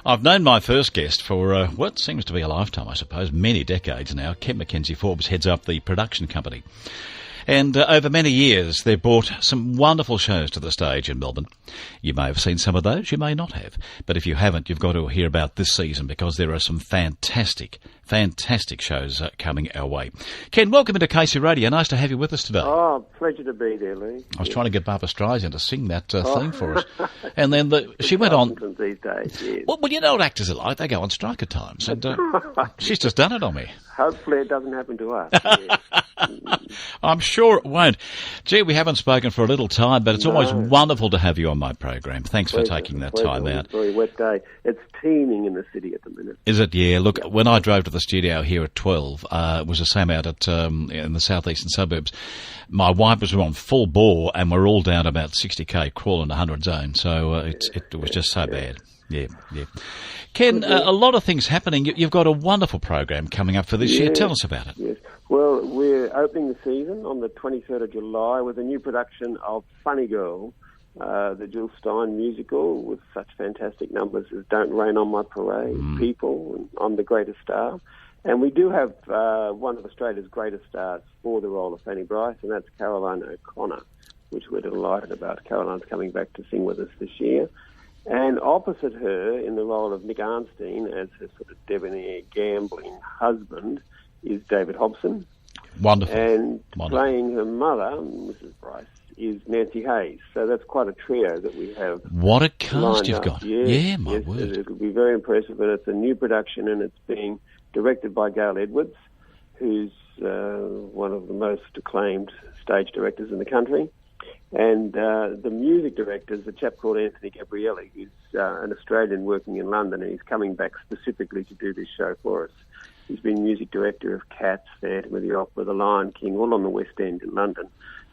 I've known my first guest for what seems to be a lifetime, I suppose, many decades now. Ken Mackenzie Forbes heads up the production company. And over many years, they've brought some wonderful shows to the stage in Melbourne. You may have seen some of those, you may not have. But if you haven't, you've got to hear about this season because there are some fantastic shows coming our way. Ken, welcome into Casey Radio. Nice to have you with us today. Oh, pleasure to be there, Lee. I was trying to get Barbara Streisand to sing that theme for us. And then she went on. These days, yes. Well, you know what actors are like. They go on strike at times. And she's just done it on me. Hopefully it doesn't happen to us. Yes. I'm sure it won't. Gee, we haven't spoken for a little time, but it's always wonderful to have you on my program. Thanks for taking that time out. It's a very wet day. It's teeming in the city at the minute. Is it? Yeah. Look, when I drove to the studio here at 12, it was the same out at in the southeastern suburbs. My wipers were on full bore, and we're all down about 60k crawling 100 zone. So it was just so bad. Yeah. Ken, a lot of things happening. You've got a wonderful program coming up for this year. Tell us about it. Yes. Well, we're opening the season on the 23rd of July with a new production of Funny Girl, the Jill Stein musical, with such fantastic numbers as Don't Rain on My Parade, People, and I'm the Greatest Star. And we do have one of Australia's greatest stars for the role of Fanny Bryce, and that's Caroline O'Connor, which we're delighted about. Caroline's coming back to sing with us this year. And opposite her, in the role of Nick Arnstein, as her sort of debonair, gambling husband, is David Hobson. Wonderful. And playing her mother, Mrs. Bryce, is Nancy Hayes. So that's quite a trio that we have. What a cast you've got. Yes, my word. It'll be very impressive, and it's a new production, and it's being directed by Gail Edwards, who's one of the most acclaimed stage directors in the country. And the music director is a chap called Anthony Gabrielli, who's an Australian working in London, and he's coming back specifically to do this show for us. He's been music director of Cats, Phantom of the Opera, The Lion King, all on the West End in London.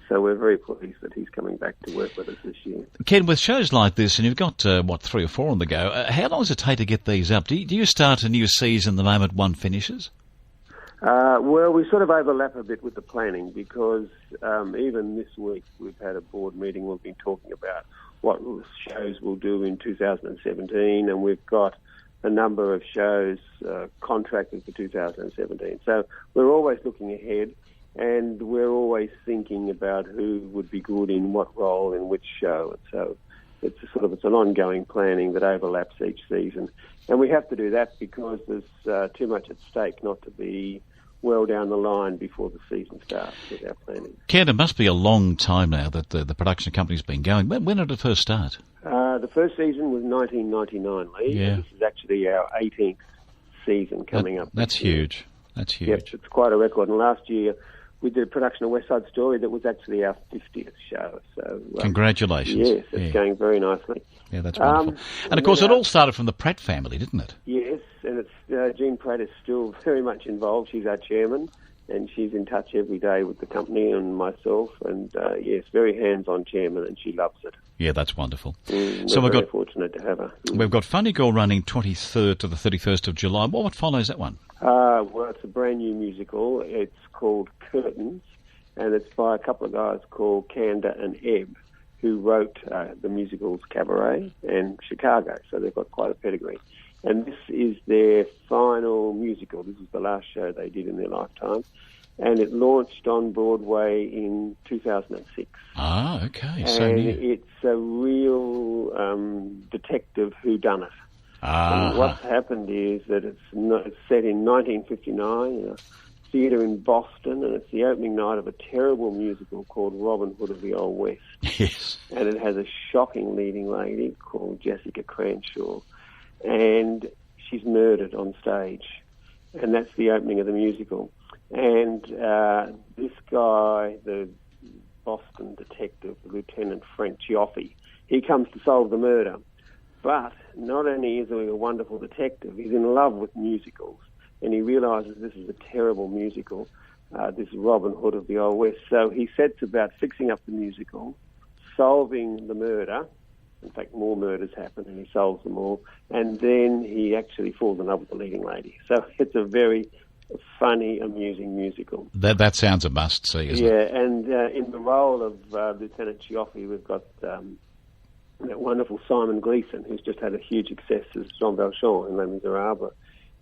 So we're very pleased that he's coming back to work with us this year. Ken, with shows like this, and you've got, 3 or 4 on the go, how long does it take to get these up? Do you start a new season the moment one finishes? Well, we sort of overlap a bit with the planning because even this week we've had a board meeting. We've been talking about what shows we'll do in 2017, and we've got a number of shows contracted for 2017. So we're always looking ahead, and we're always thinking about who would be good in what role in which show. So it's an ongoing planning that overlaps each season, and we have to do that because there's too much at stake not to be well down the line before the season starts with our planning. Ken, it must be a long time now that the production company's been going. When did it first start? The first season was 1999, Lee. Yeah. This is actually our 18th season coming up. That's huge. That's huge. Yep, it's quite a record. And last year we did a production of West Side Story that was actually our 50th show. So congratulations. Yes, it's going very nicely. Yeah, that's wonderful. And of course, it all started from the Pratt family, didn't it? Yes, and it's Jean Pratt is still very much involved. She's our chairman, and she's in touch every day with the company and myself. And yes, very hands-on chairman, and she loves it. Yeah, that's wonderful. So we're very fortunate to have her. We've got Funny Girl running 23rd to the 31st of July. What follows that one? Well, it's a brand new musical. It's called Curtains, and it's by a couple of guys called Kanda and Ebb, who wrote the musicals Cabaret and Chicago, so they've got quite a pedigree. And this is their final musical. This is the last show they did in their lifetime. And it launched on Broadway in 2006. Ah, okay. And so new. It's a real detective whodunit. And what's happened is that it's set in 1959 in a theatre in Boston, and it's the opening night of a terrible musical called Robin Hood of the Old West. Yes. And it has a shocking leading lady called Jessica Cranshaw, and she's murdered on stage. And that's the opening of the musical. And this guy, the Boston detective, Lieutenant Frank Gioffi, he comes to solve the murder. But not only is he a wonderful detective, he's in love with musicals. And he realises this is a terrible musical, this Robin Hood of the Old West. So he sets about fixing up the musical, solving the murder. In fact, more murders happen, and he solves them all. And then he actually falls in love with the leading lady. So it's a very funny, amusing musical. That sounds a must-see, isn't it? Yeah, and in the role of Lieutenant Gioffi, we've got that wonderful Simon Gleeson, who's just had a huge success as Jean Valjean in Les Miserables.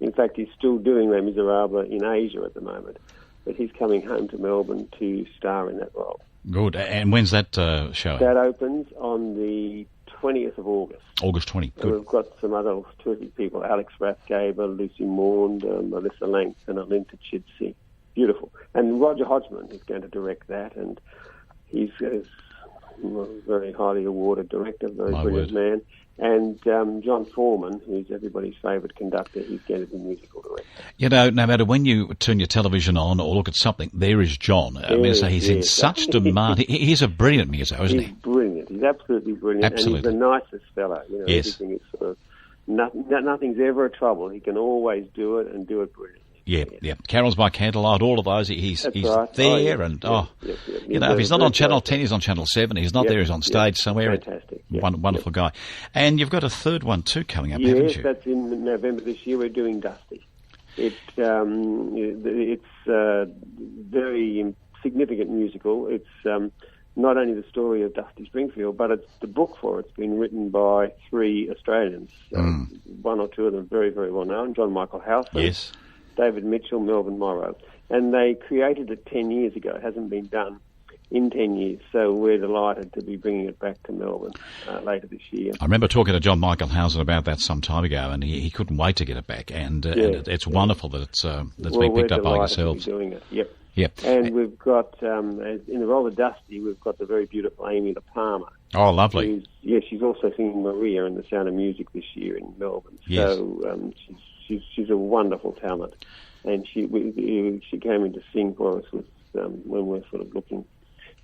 In fact, he's still doing Les Miserables in Asia at the moment, but he's coming home to Melbourne to star in that role. Good. And when's that showing? That opens on the 20th of August. August 20. Good. And we've got some other terrific people, Alex Rathgaber, Lucy Maund, Melissa Langton, Alinta Chidsey. Beautiful. And Roger Hodgman is going to direct that, and he's a very highly awarded director, very brilliant man. And John Foreman, who's everybody's favourite conductor, he's going to be musical director. You know, no matter when you turn your television on or look at something, there is John. I mean, so he's in such demand. He's a brilliant musician, isn't he? He's brilliant. He's absolutely brilliant. Absolutely. And he's the nicest fella. You know, yes. Everything is sort of, nothing's ever a trouble. He can always do it and do it brilliantly. Yeah. Carols by Candlelight, all of those. He's right. there, you know, if he's not on Channel 10, he's on Channel 7. He's not there, he's on stage somewhere. Fantastic. Wonderful guy. And you've got a third one too coming up, yes, haven't you? That's in November this year. We're doing Dusty. It's a very significant musical. It's not only the story of Dusty Springfield, but it's the book for it's been written by 3 Australians. One or two of them very, very well known. John Michael Howson. Yes. David Mitchell, Melvin Morrow. And they created it 10 years ago. It hasn't been done in 10 years. So we're delighted to be bringing it back to Melbourne later this year. I remember talking to John Michael Howson about that some time ago, and he couldn't wait to get it back. And it's wonderful that it's being picked up by yourselves. We're doing it, Yep. And we've got, in the role of Dusty, we've got the very beautiful Amy La Palmer. Oh, lovely. She's also singing Maria in The Sound of Music this year in Melbourne. Yes. So she's a wonderful talent. And she came in to sing for us when we're sort of looking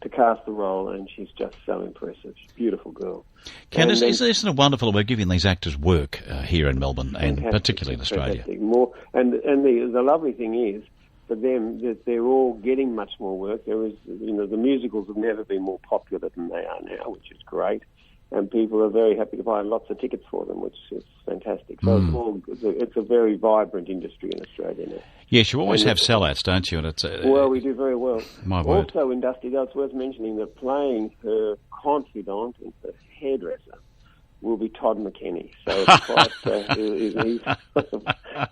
to cast the role, and she's just so impressive. She's a beautiful girl. Ken, isn't it wonderful that we're giving these actors work here in Melbourne, and particularly in Australia? More, and the lovely thing is, for them, that they're all getting much more work. There is, the musicals have never been more popular than they are now, which is great. And people are very happy to buy lots of tickets for them, which is fantastic. So it's a very vibrant industry in Australia now. Yes, you always have sellouts, don't you? And it's well, we do very well. My word. Also in Dusty, it's worth mentioning that playing her confidant and her hairdresser will be Todd McKenney. So it's quite,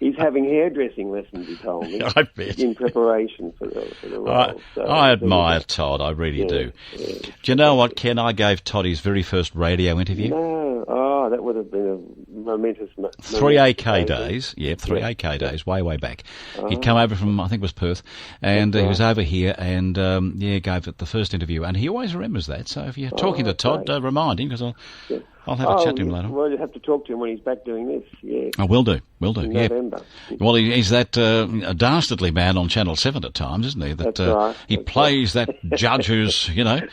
he's having hairdressing lessons, he told me, I bet. in preparation for the role. I admire Todd, I really do. Yeah. Do you know what, Ken? I gave Todd his very first radio interview. No, that would have been a momentous 3 AK days, 3 AK days, way back. He'd come over from, I think it was Perth, and he was over here and, gave it the first interview. And he always remembers that, so if you're talking to Todd, remind him, because I'll have a chat to him later. Well, you have to talk to him when he's back doing this, yeah. I will do, in November. Well, he's that a dastardly man on Channel 7 at times, isn't he? That's right. He plays that judge who's, and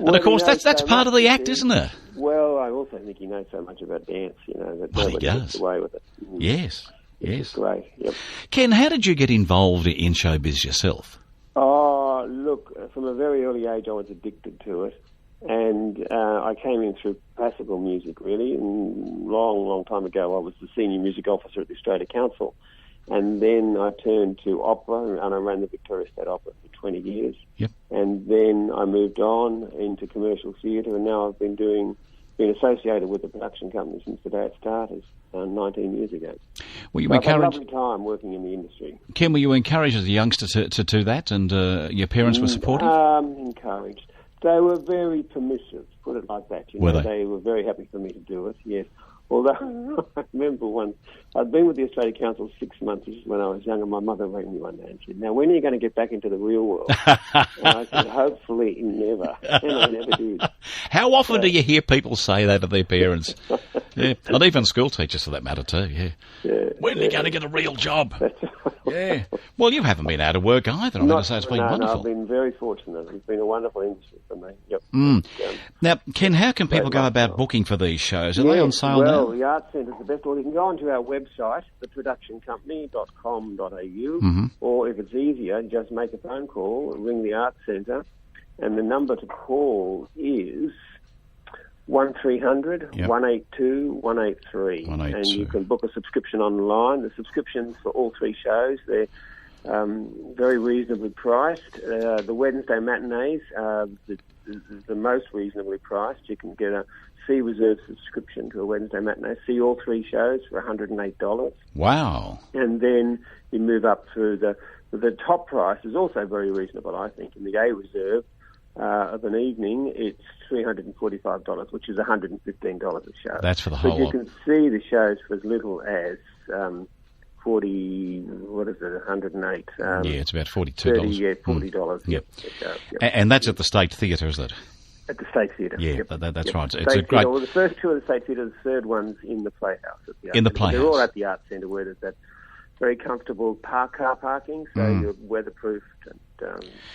of course that's part of the act, isn't it? Well, I also think he knows so much about dance, that nobody gets away with it. Yes. It's great, yep. Ken, how did you get involved in showbiz yourself? Oh, look, from a very early age I was addicted to it. And I came in through classical music, really. And long time ago, I was the senior music officer at the Australia Council. And then I turned to opera, and I ran the Victoria State Opera for 20 years. Yep. And then I moved on into commercial theatre, and now I've been associated with the production company since the day it started, 19 years ago. Were you encouraged? I've had a lovely time working in the industry. Ken, were you encouraged as a youngster to do that, and your parents were supportive? Encouraged. They were very permissive, put it like that. Were they? They were very happy for me to do it, yes. Although, I remember once, I'd been with the Australia Council 6 months. This is when I was young, and my mother rang me one day and said, "Now, when are you going to get back into the real world?" And I said, "Hopefully never." And I never did. How often do you hear people say that to their parents? And even school teachers for that matter too, When are you going to get a real job? Well, you haven't been out of work either. I'm going to say it's been wonderful. No, I've been very fortunate. It's been a wonderful industry for me. Yep. Now, Ken, how can people go about booking for these shows? Are they on sale now? Well, the Arts Centre's the best. Well, you can go onto our website, theproductioncompany.com.au, or if it's easier, just make a phone call, ring the Arts Centre, and the number to call is 1300 182 183. And you can book a subscription online. The subscriptions for all 3 shows, they're very reasonably priced. The Wednesday matinees are the most reasonably priced. You can get a C Reserve subscription to a Wednesday matinee. See all 3 shows for $108. Wow. And then you move up through the top price is also very reasonable, I think. In the A Reserve of an evening, it's $345, which is $115 a show. That's for the whole lot. But you can see the shows for as little as 108. It's about $42. $40. Yep. And that's at the State Theatre, is it? At the State Theatre. Yeah, that's right. It's a great. Well, the first 2 of the State Theatre, the third one's in the Playhouse. In the Playhouse. They're all at the Arts Centre, where there's that very comfortable car parking, so you're weatherproofed and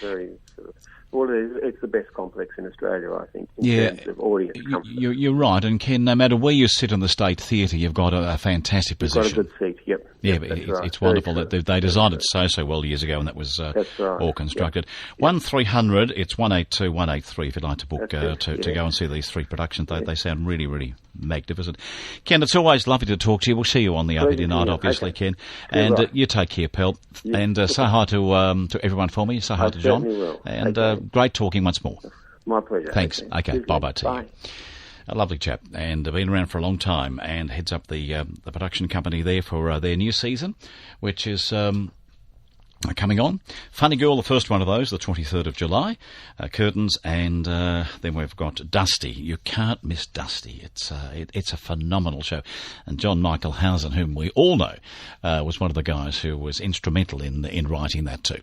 very sort of. Well, it's the best complex in Australia, I think, in terms of audience comfort. You're right, and Ken, no matter where you sit in the State Theatre, you've got a fantastic position. You've got a good seat, yep. Yeah, it's wonderful that they designed it so well years ago, and that was all constructed. Yep. 1300, it's 182 183 if you'd like to book to go and see these 3 productions. They sound really, really magnificent. Ken, it's always lovely to talk to you. We'll see you on the opening night, obviously, Ken. And you take care, pal. And say hi to everyone for me. Say hi to John. Will. And great talking once more. My pleasure. Thanks. Okay, bye-bye to you. A lovely chap, and been around for a long time, and heads up the production company there for their new season, which is coming on. Funny Girl, the first one of those, the 23rd of July, curtains, and then we've got Dusty. You can't miss Dusty. It's a phenomenal show. And John Michael Housen, whom we all know, was one of the guys who was instrumental in writing that too.